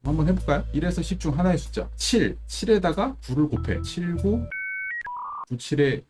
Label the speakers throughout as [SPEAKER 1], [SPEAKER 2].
[SPEAKER 1] 한번 해볼까요? 1에서 10 중 하나의 숫자 7, 7에다가 9를 곱해 7, 9, 9, 7에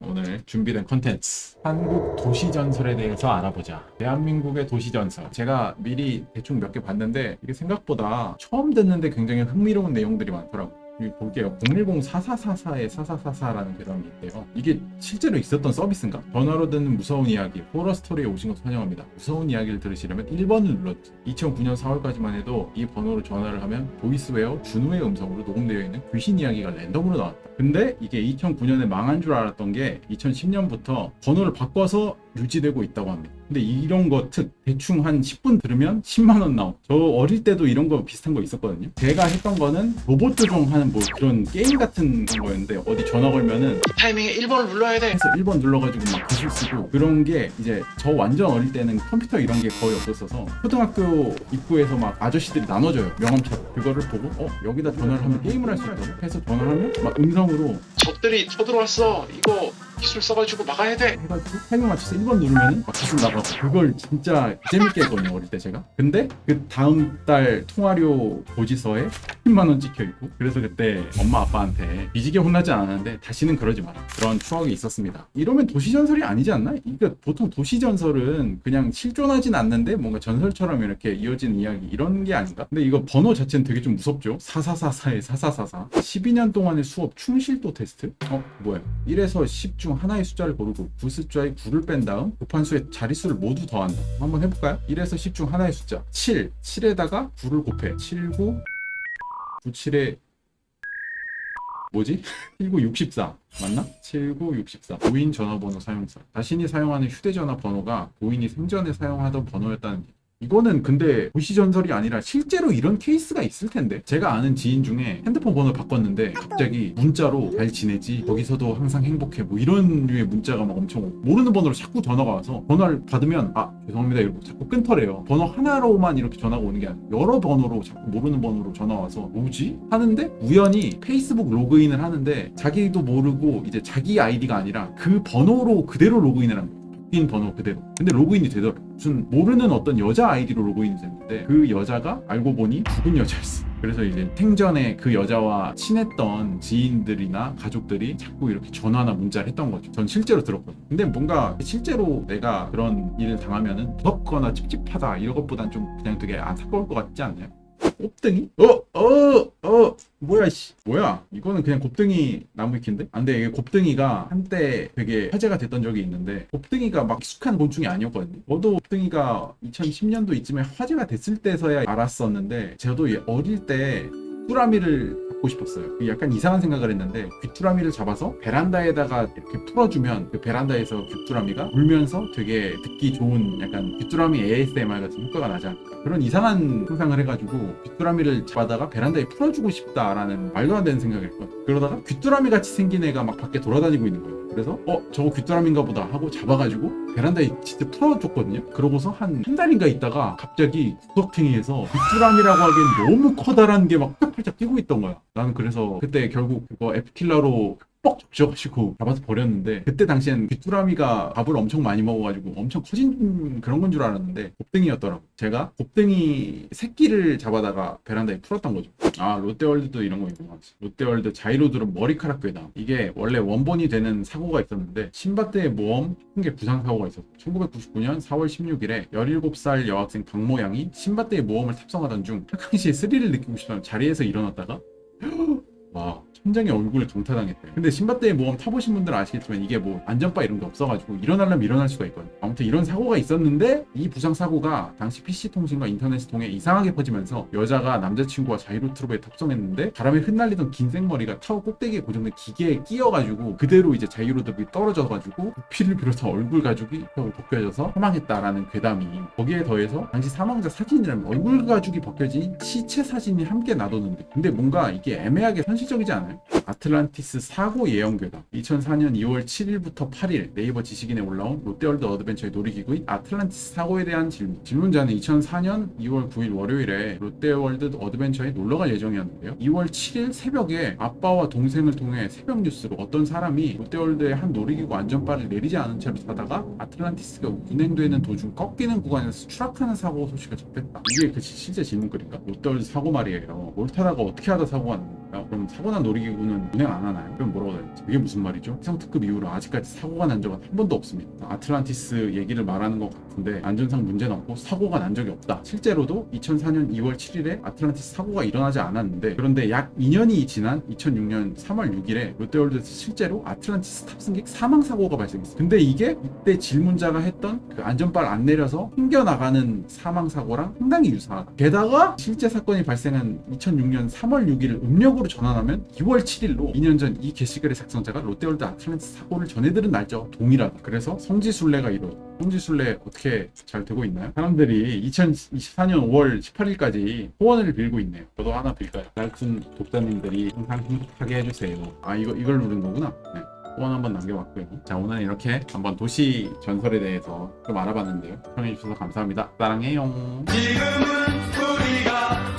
[SPEAKER 1] 오늘 준비된 컨텐츠 한국 도시전설에 대해서 알아보자. 대한민국의 도시전설 제가 미리 대충 몇 개 봤는데 이게 생각보다 처음 듣는데 굉장히 흥미로운 내용들이 많더라고요. 여기 볼게요. 010-4444에 4444라는 괴담이 있대요. 이게 실제로 있었던 서비스인가? 전화로 듣는 무서운 이야기, 호러 스토리에 오신 것을 환영합니다. 무서운 이야기를 들으시려면 1번을 눌렀지. 2009년 4월까지만 해도 이 번호로 전화를 하면 보이스웨어 준우의 음성으로 녹음되어 있는 귀신 이야기가 랜덤으로 나왔다. 근데 이게 2009년에 망한 줄 알았던 게 2010년부터 번호를 바꿔서 유지되고 있다고 합니다. 근데 이런 거 대충 한 10분 들으면 10만 원 나옴. 저 어릴 때도 이런 거 비슷한 거 있었거든요. 제가 했던 거는 로봇 조종하는 뭐 그런 게임 같은 거였는데 어디 전화 걸면은 이 타이밍에 1번을 눌러야 돼 해서 1번 눌러가지고 막 기술 쓰고 그런 게 이제 저 완전 어릴 때는 컴퓨터 이런 게 거의 없었어서 초등학교 입구에서 막 아저씨들이 나눠줘요. 명함처럼. 그거를 보고 여기다 전화를 하면 게임을 할 수 있다고 해서 전화하면 막 음성으로 적들이 쳐들어왔어. 이거 기술 써가지고 막아야 돼 해가지고 타이밍 맞춰서 1번 누르면은 막 기술 나가고 그걸 진짜 재밌게 했거든요 어릴 때 제가. 근데 그 다음 달 통화료 고지서에 10만 원 찍혀 있고 그래서 그때 엄마 아빠한테 뒤지게 혼나지 않았는데 다시는 그러지 마라 그런 추억이 있었습니다. 이러면 도시전설이 아니지 않나? 이거 보통 도시전설은 그냥 실존하진 않는데 뭔가 전설처럼 이렇게 이어지는 이야기 이런 게 아닌가? 근데 이거 번호 자체는 되게 좀 무섭죠. 4444에 4444 12년 동안의 수업 충실도 테스트? 뭐야 1에서 10 중 하나의 숫자를 고르고 그 숫자에 9를 뺀 다음 곱한 수의 자릿수를 모두 더한다. 한번 해볼까요? 1에서 10 중 하나의 숫자 7, 7에다가 9를 곱해 7, 9, 9, 7에 뭐지? 79, 64 맞나? 79, 64 고인 전화번호 사용사 자신이 사용하는 휴대전화 번호가 고인이 생전에 사용하던 번호였다는 게 이거는 근데 도시전설이 아니라 실제로 이런 케이스가 있을 텐데 제가 아는 지인 중에 핸드폰 번호를 바꿨는데 갑자기 문자로 잘 지내지 거기서도 항상 행복해 뭐 이런 류의 문자가 막 엄청 모르는 번호로 자꾸 전화가 와서 전화를 받으면 죄송합니다 이러고 자꾸 끊더래요. 번호 하나로만 이렇게 전화가 오는 게 아니라 여러 번호로 자꾸 모르는 번호로 전화 와서 뭐지? 하는데 우연히 페이스북 로그인을 하는데 자기도 모르고 이제 자기 아이디가 아니라 그 번호로 그대로 로그인을 한 거예요. 바뀐 번호 그대로. 근데 로그인이 되더라. 무슨 모르는 어떤 여자 아이디로 로그인이 됐는데 그 여자가 알고 보니 죽은 여자였어. 그래서 이제 생전에 그 여자와 친했던 지인들이나 가족들이 자꾸 이렇게 전화나 문자를 했던 거죠. 전 실제로 들었거든요. 근데 뭔가 실제로 내가 그런 일을 당하면은 무섭거나 찝찝하다 이런 것보단 좀 그냥 되게 안타까울 것 같지 않나요? 곱등이? 뭐야 이거는 그냥 곱등이 나무위키인데? 근데 이게 곱등이가 한때 되게 화제가 됐던 적이 있는데 곱등이가 막 익숙한 곤충이 아니었거든요. 저도 곱등이가 2010년도 이쯤에 화제가 됐을 때서야 알았었는데 저도 어릴 때 귀뚜라미를 갖고 싶었어요. 약간 이상한 생각을 했는데 귀뚜라미를 잡아서 베란다에다가 이렇게 풀어주면 그 베란다에서 귀뚜라미가 울면서 되게 듣기 좋은 약간 귀뚜라미 ASMR 같은 효과가 나지 않을까 그런 이상한 상상을 해가지고 귀뚜라미를 잡아다가 베란다에 풀어주고 싶다라는 말도 안 되는 생각을 했거든요. 그러다가 귀뚜라미 같이 생긴 애가 막 밖에 돌아다니고 있는 거예요. 그래서 저거 귀뚜라미인가 보다 하고 잡아가지고 베란다에 진짜 풀어줬거든요. 그러고서 한 달인가 있다가 갑자기 구석탱이에서 귀뚜라미라고 하기엔 너무 커다란 게 막 팔짝 뛰고 있던 거야. 나는 그래서 그때 결국 그거 에프킬러로 뻑 적셔가지고 잡아서 버렸는데 그때 당시엔 귀뚜라미가 밥을 엄청 많이 먹어가지고 엄청 커진 그런 건 줄 알았는데 곱등이였더라고. 제가 곱등이 새끼를 잡아다가 베란다에 풀었던 거죠. 롯데월드도 이런 거 있구나. 롯데월드 자이로드론 머리카락 괴담. 이게 원래 원본이 되는 사고가 있었는데 신밧드의 모험 흉계 부상 사고가 있었어. 1999년 4월 16일에 17살 여학생 박모양이 신밧드의 모험을 탑승하던 중 평상시에 스릴을 느끼고 싶다면 자리에서 일어났다가 와 천장에 얼굴을 강타당했대. 근데 신밧드의 모험 타보신 분들은 아시겠지만 이게 뭐 안전바 이런 게 없어가지고 일어나려면 일어날 수가 있거든요. 아무튼 이런 사고가 있었는데 이 부상 사고가 당시 PC통신과 인터넷을 통해 이상하게 퍼지면서 여자가 남자친구와 자이로트롭에 탑승했는데 바람에 흩날리던 긴 생머리가 타워 꼭대기에 고정된 기계에 끼어가지고 그대로 이제 자이로드rop이 떨어져가지고 부피를 비롯한 얼굴 가죽이 벗겨져서 사망했다라는 괴담이 거기에 더해서 당시 사망자 사진이라면 얼굴 가죽이 벗겨진 시체 사진이 함께 놔뒀는데 근데 뭔가 이게 애매하게 현실적이지 않아요? 있잖아요. 아틀란티스 사고 예언 괴담. 2004년 2월 7일부터 8일 네이버 지식인에 올라온 롯데월드 어드벤처의 놀이기구인 아틀란티스 사고에 대한 질문. 질문자는 2004년 2월 9일 월요일에 롯데월드 어드벤처에 놀러갈 예정이었는데요. 2월 7일 새벽에 아빠와 동생을 통해 새벽 뉴스로 어떤 사람이 롯데월드의 한 놀이기구 안전바를 내리지 않은 채로 타다가 아틀란티스가 운행되는 도중 꺾이는 구간에서 추락하는 사고 소식을 접했다. 이게 그 실제 질문글인가? 롯데월드 사고 말이에요. 뭘 타다가 어떻게 하다 사고가 난 겁니까? 그럼 사고 난 놀이기구는 운행 안 하나요? 그럼 뭐라고 해야 되지? 이게 무슨 말이죠? 해상특급 이후로 아직까지 사고가 난 적은 한 번도 없습니다. 아틀란티스 얘기를 말하는 것 같은데 안전상 문제는 없고 사고가 난 적이 없다. 실제로도 2004년 2월 7일에 아틀란티스 사고가 일어나지 않았는데, 그런데 약 2년이 지난 2006년 3월 6일에 롯데월드에서 실제로 아틀란티스 탑승객 사망 사고가 발생했어요. 근데 이게 이때 질문자가 했던 그 안전바를 안 내려서 튕겨나가는 사망 사고랑 상당히 유사하다. 게다가 실제 사건이 발생한 2006년 3월 6일을 음력으로 전환하면 2월 7일로 2년 전 이 게시글의 작성자가 롯데월드 아틀란티스 사고를 전해들은 날짜와 동일하다. 그래서 성지순례가 이루어졌다. 성지순례 어떻게 잘 되고 있나요? 사람들이 2024년 5월 18일까지 소원을 빌고 있네요. 저도 하나 빌까요? 날큰 독자님들이 항상 행복하게 해주세요. 아, 이걸 누른 거구나. 네. 소원 한번 남겨봤고요. 자, 오늘 이렇게 한번 도시 전설에 대해서 좀 알아봤는데요. 시청해주셔서 감사합니다. 사랑해요.
[SPEAKER 2] 지금은 우리가